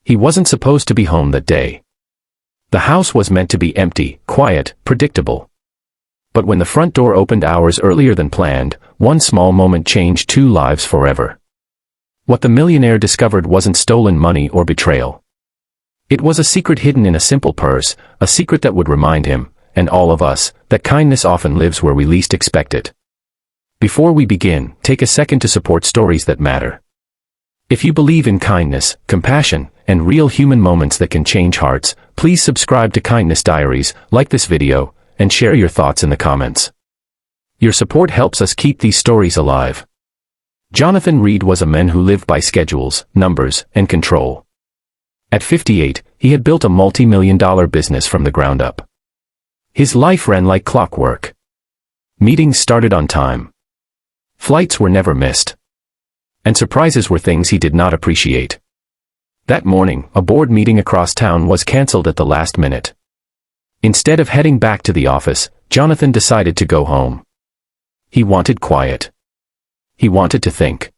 He wasn't supposed to be home that day. The house was meant to be empty, quiet, predictable. But when the front door opened hours earlier than planned, one small moment changed 2 lives forever. What the millionaire discovered wasn't stolen money or betrayal. It was a secret hidden in a simple purse, a secret that would remind him, and all of us, that kindness often lives where we least expect it. Before we begin, take a second to support stories that matter. If you believe in kindness, compassion, and real human moments that can change hearts, please subscribe to Kindness Diaries, like this video, and share your thoughts in the comments. Your support helps us keep these stories alive. Jonathan Reed was a man who lived by schedules, numbers, and control. At 58, he had built a multi-million-dollar business from the ground up. His life ran like clockwork. Meetings started on time. Flights were never missed. And surprises were things he did not appreciate. That morning, a board meeting across town was canceled at the last minute. Instead of heading back to the office, Jonathan decided to go home. He wanted quiet. He wanted to think.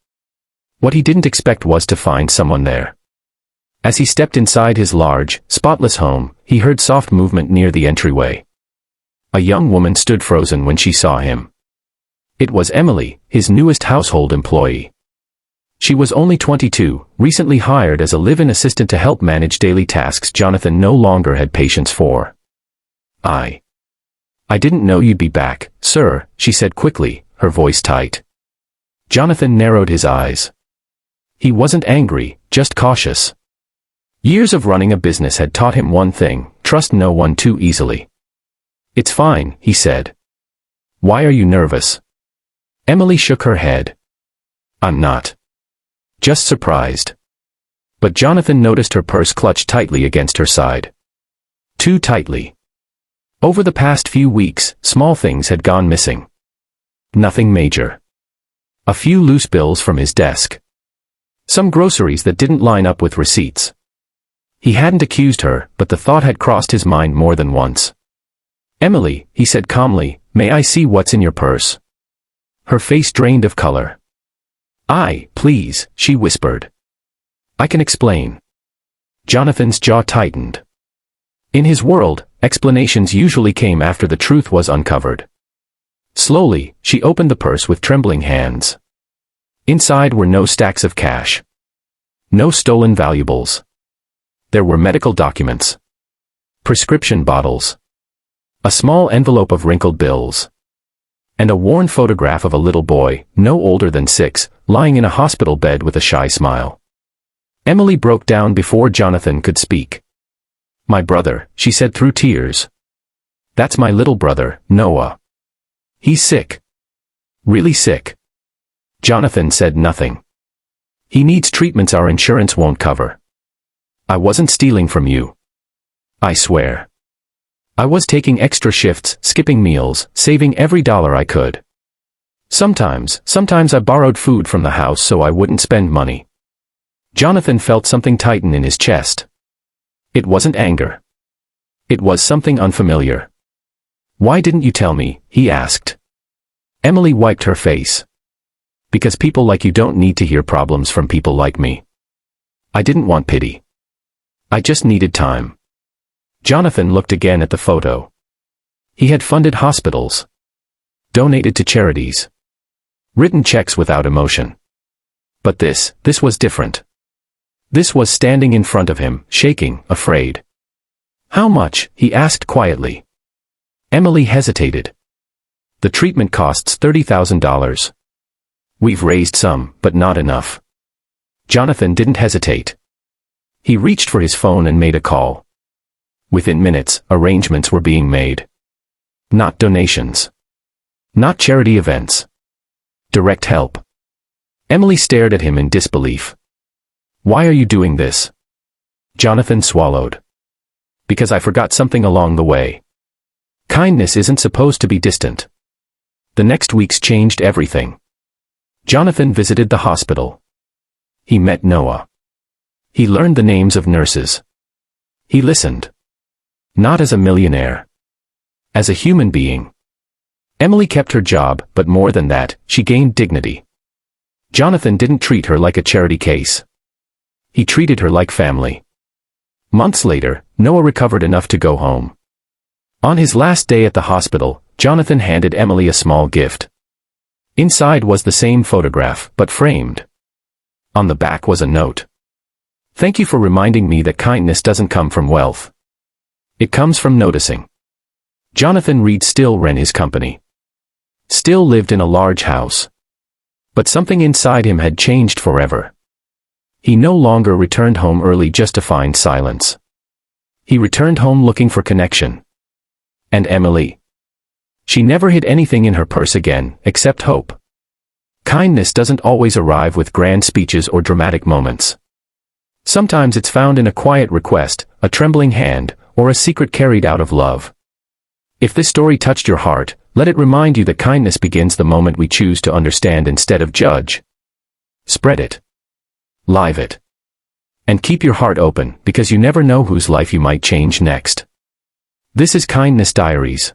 What he didn't expect was to find someone there. As he stepped inside his large, spotless home, he heard soft movement near the entryway. A young woman stood frozen when she saw him. It was Emily, his newest household employee. She was only 22, recently hired as a live-in assistant to help manage daily tasks Jonathan no longer had patience for. I didn't know you'd be back, sir, she said quickly, her voice tight. Jonathan narrowed his eyes. He wasn't angry, just cautious. Years of running a business had taught him one thing: trust no one too easily. It's fine, he said. Why are you nervous? Emily shook her head. I'm not. Just surprised. But Jonathan noticed her purse clutched tightly against her side. Too tightly. Over the past few weeks, small things had gone missing. Nothing major. A few loose bills from his desk. Some groceries that didn't line up with receipts. He hadn't accused her, but the thought had crossed his mind more than once. Emily, he said calmly, may I see what's in your purse? Her face drained of color. Please, she whispered. I can explain. Jonathan's jaw tightened. In his world, explanations usually came after the truth was uncovered. Slowly, she opened the purse with trembling hands. Inside were no stacks of cash. No stolen valuables. There were medical documents. Prescription bottles. A small envelope of wrinkled bills. And a worn photograph of a little boy, no older than 6, lying in a hospital bed with a shy smile. Emily broke down before Jonathan could speak. My brother, she said through tears. That's my little brother, Noah. He's sick. Really sick. Jonathan said nothing. He needs treatments our insurance won't cover. I wasn't stealing from you. I swear. I was taking extra shifts, skipping meals, saving every dollar I could. Sometimes I borrowed food from the house so I wouldn't spend money. Jonathan felt something tighten in his chest. It wasn't anger. It was something unfamiliar. Why didn't you tell me? He asked. Emily wiped her face. Because people like you don't need to hear problems from people like me. I didn't want pity. I just needed time. Jonathan looked again at the photo. He had funded hospitals. Donated to charities. Written checks without emotion. But this was different. This was standing in front of him, shaking, afraid. How much? He asked quietly. Emily hesitated. The treatment costs $30,000. We've raised some, but not enough. Jonathan didn't hesitate. He reached for his phone and made a call. Within minutes, arrangements were being made. Not donations. Not charity events. Direct help. Emily stared at him in disbelief. Why are you doing this? Jonathan swallowed. Because I forgot something along the way. Kindness isn't supposed to be distant. The next weeks changed everything. Jonathan visited the hospital. He met Noah. He learned the names of nurses. He listened. Not as a millionaire. As a human being. Emily kept her job, but more than that, she gained dignity. Jonathan didn't treat her like a charity case. He treated her like family. Months later, Noah recovered enough to go home. On his last day at the hospital, Jonathan handed Emily a small gift. Inside was the same photograph, but framed. On the back was a note. "Thank you for reminding me that kindness doesn't come from wealth. It comes from noticing." Jonathan Reed still ran his company. Still lived in a large house. But something inside him had changed forever. He no longer returned home early just to find silence. He returned home looking for connection. And Emily. She never hid anything in her purse again, except hope. Kindness doesn't always arrive with grand speeches or dramatic moments. Sometimes it's found in a quiet request, a trembling hand, or a secret carried out of love. If this story touched your heart, let it remind you that kindness begins the moment we choose to understand instead of judge. Spread it. Live it. And keep your heart open, because you never know whose life you might change next. This is Kindness Diaries.